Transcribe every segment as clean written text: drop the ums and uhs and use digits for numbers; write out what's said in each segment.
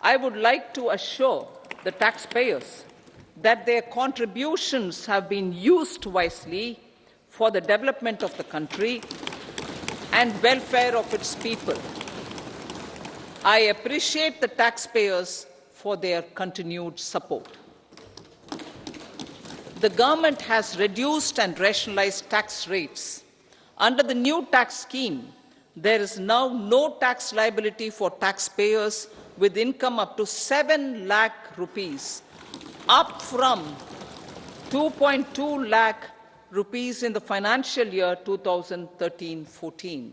I would like to assure the taxpayers that their contributions have been used wisely for the development of the country and welfare of its people. I appreciate the taxpayers for their continued support. The government has reduced and rationalized tax rates. Under the new tax scheme, there is now no tax liability for taxpayers with income up to 7 lakh rupees, up from 2.2 lakh rupees in the financial year 2013-14.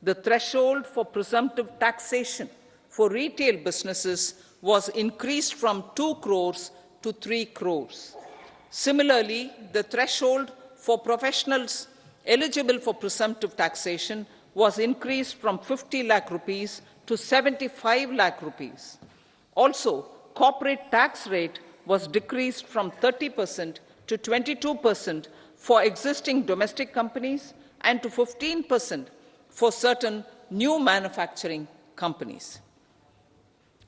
The threshold for presumptive taxation for retail businesses was increased from 2 crores to 3 crores. Similarly, the threshold for professionals eligible for presumptive taxation was increased from 50 lakh rupees to 75 lakh rupees. Also, corporate tax rate was decreased from 30% to 22% for existing domestic companies and to 15% for certain new manufacturing companies.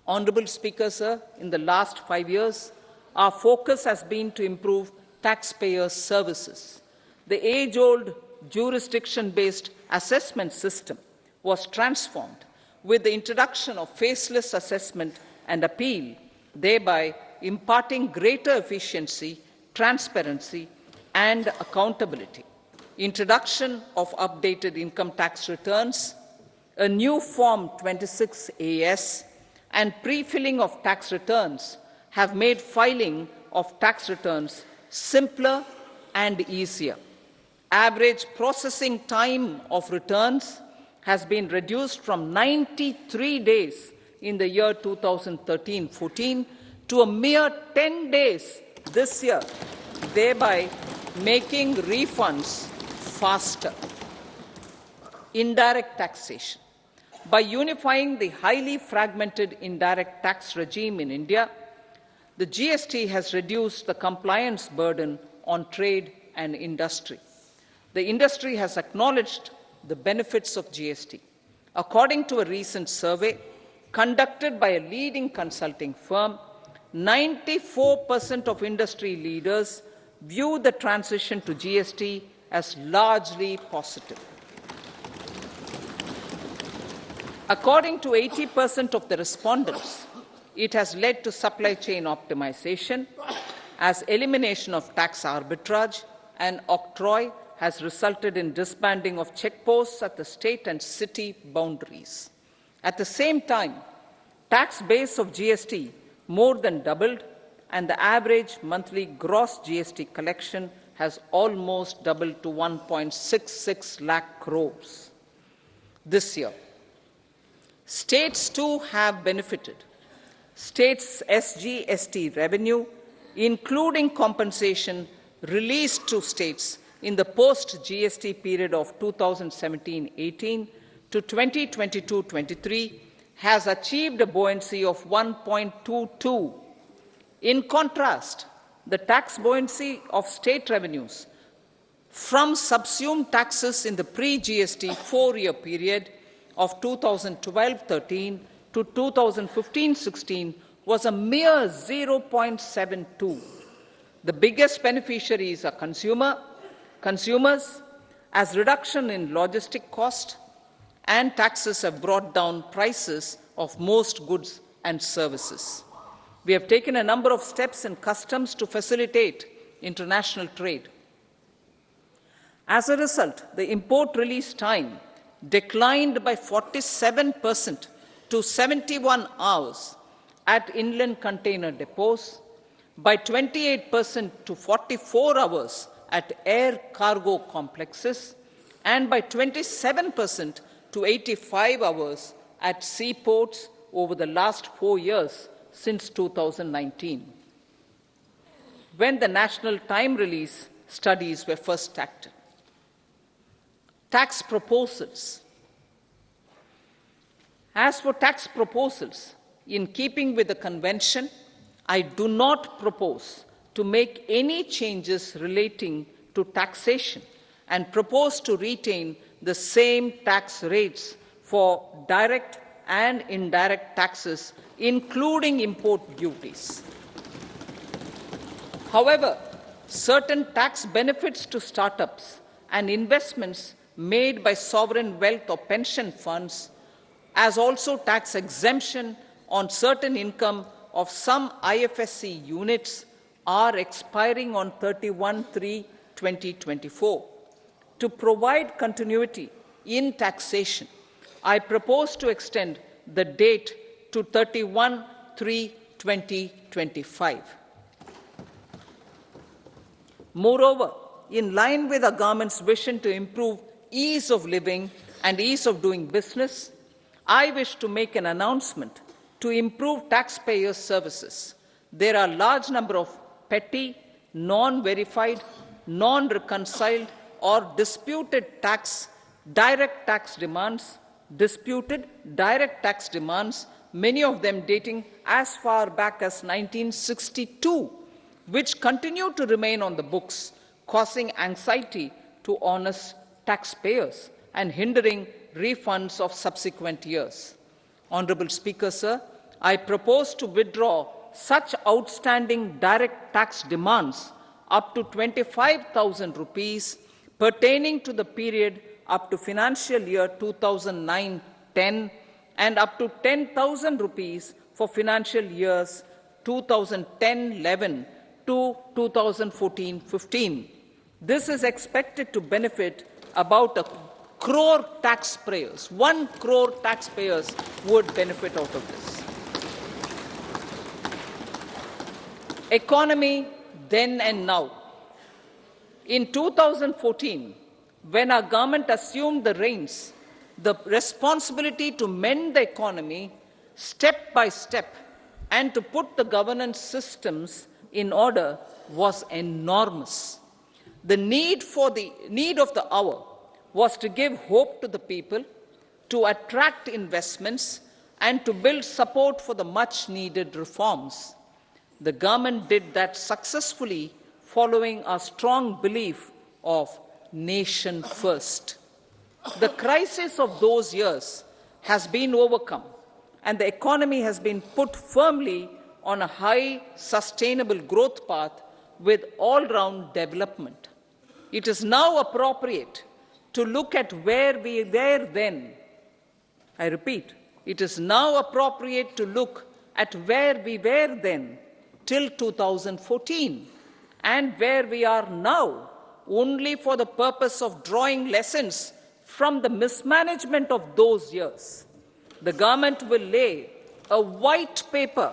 Honourable Speaker, sir, in the last 5 years, our focus has been to improve taxpayer services. The age-old jurisdiction-based assessment system was transformed with the introduction of faceless assessment and appeal, thereby imparting greater efficiency, transparency, and accountability. Introduction of updated income tax returns, a new Form 26AS, and pre-filling of tax returns have made filing of tax returns simpler and easier. Average processing time of returns has been reduced from 93 days in the year 2013-14 to a mere 10 days this year, thereby making refunds faster. Indirect taxation. By unifying the highly fragmented indirect tax regime in India, the GST has reduced the compliance burden on trade and industry. The industry has acknowledged the benefits of GST. According to a recent survey conducted by a leading consulting firm, 94% of industry leaders view the transition to GST as largely positive. According to 80% of the respondents, it has led to supply chain optimization, as elimination of tax arbitrage and octroi has resulted in disbanding of checkposts at the state and city boundaries. At the same time, tax base of GST more than doubled, and the average monthly gross GST collection has almost doubled to 1.66 lakh crores this year. States too have benefited. States' SGST revenue, including compensation released to states in the post-GST period of 2017-18 to 2022-23, has achieved a buoyancy of 1.22. In contrast, the tax buoyancy of state revenues from subsumed taxes in the pre-GST 4-year period of 2012-13 to 2015-16 was a mere 0.72. The biggest beneficiaries are consumers, as reduction in logistic cost and taxes have brought down prices of most goods and services. We have taken a number of steps in customs to facilitate international trade. As a result, the import release time declined by 47% to 71 hours at inland container depots, by 28% to 44 hours at air cargo complexes, and by 27% to 85 hours at seaports over the last 4 years since 2019, when the national time release studies were first started. Tax proposals. As for tax proposals, in keeping with the convention, I do not propose to make any changes relating to taxation and propose to retain the same tax rates for direct and indirect taxes including import duties. However, certain tax benefits to startups and investments made by sovereign wealth or pension funds, as also tax exemption on certain income of some IFSC units, are expiring on 31/3/2024. To provide continuity in taxation, I propose to extend the date to 31/3/2025. Moreover, in line with our government's vision to improve ease of living and ease of doing business, I wish to make an announcement to improve taxpayers' services. There are a large number of petty, non-verified, non-reconciled or disputed direct tax demands, many of them dating as far back as 1962, which continue to remain on the books, causing anxiety to honest taxpayers and hindering refunds of subsequent years. Honourable Speaker, sir, I propose to withdraw such outstanding direct tax demands up to 25,000 rupees pertaining to the period up to financial year 2009-10 and up to 10,000 rupees for financial years 2010-11 to 2014-15. This is expected to benefit about 1 crore taxpayers. 1 crore taxpayers would benefit out of this. Economy then and now. In 2014, when our government assumed the reins, the responsibility to mend the economy step by step and to put the governance systems in order was enormous. The need of the hour was to give hope to the people, to attract investments, and to build support for the much-needed reforms. The government did that successfully, following a strong belief of nation first. The crisis of those years has been overcome, and the economy has been put firmly on a high, sustainable growth path with all-round development. It is now appropriate to look at where we were then. I repeat, it is now appropriate to look at where we were then till 2014 and where we are now, only for the purpose of drawing lessons from the mismanagement of those years. The government will lay a white paper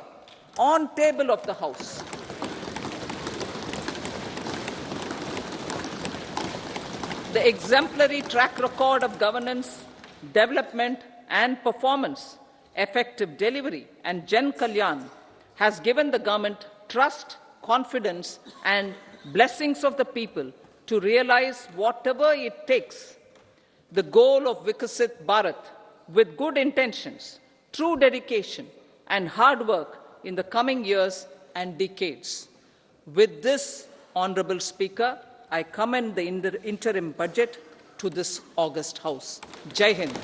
on table of the House. The exemplary track record of governance, development and performance, effective delivery and Jan Kalyan has given the government trust, confidence and blessings of the people to realize whatever it takes, the goal of Vikasit Bharat, with good intentions, true dedication and hard work in the coming years and decades. With this, Honourable Speaker, I commend the interim budget to this august House. Jai Hind.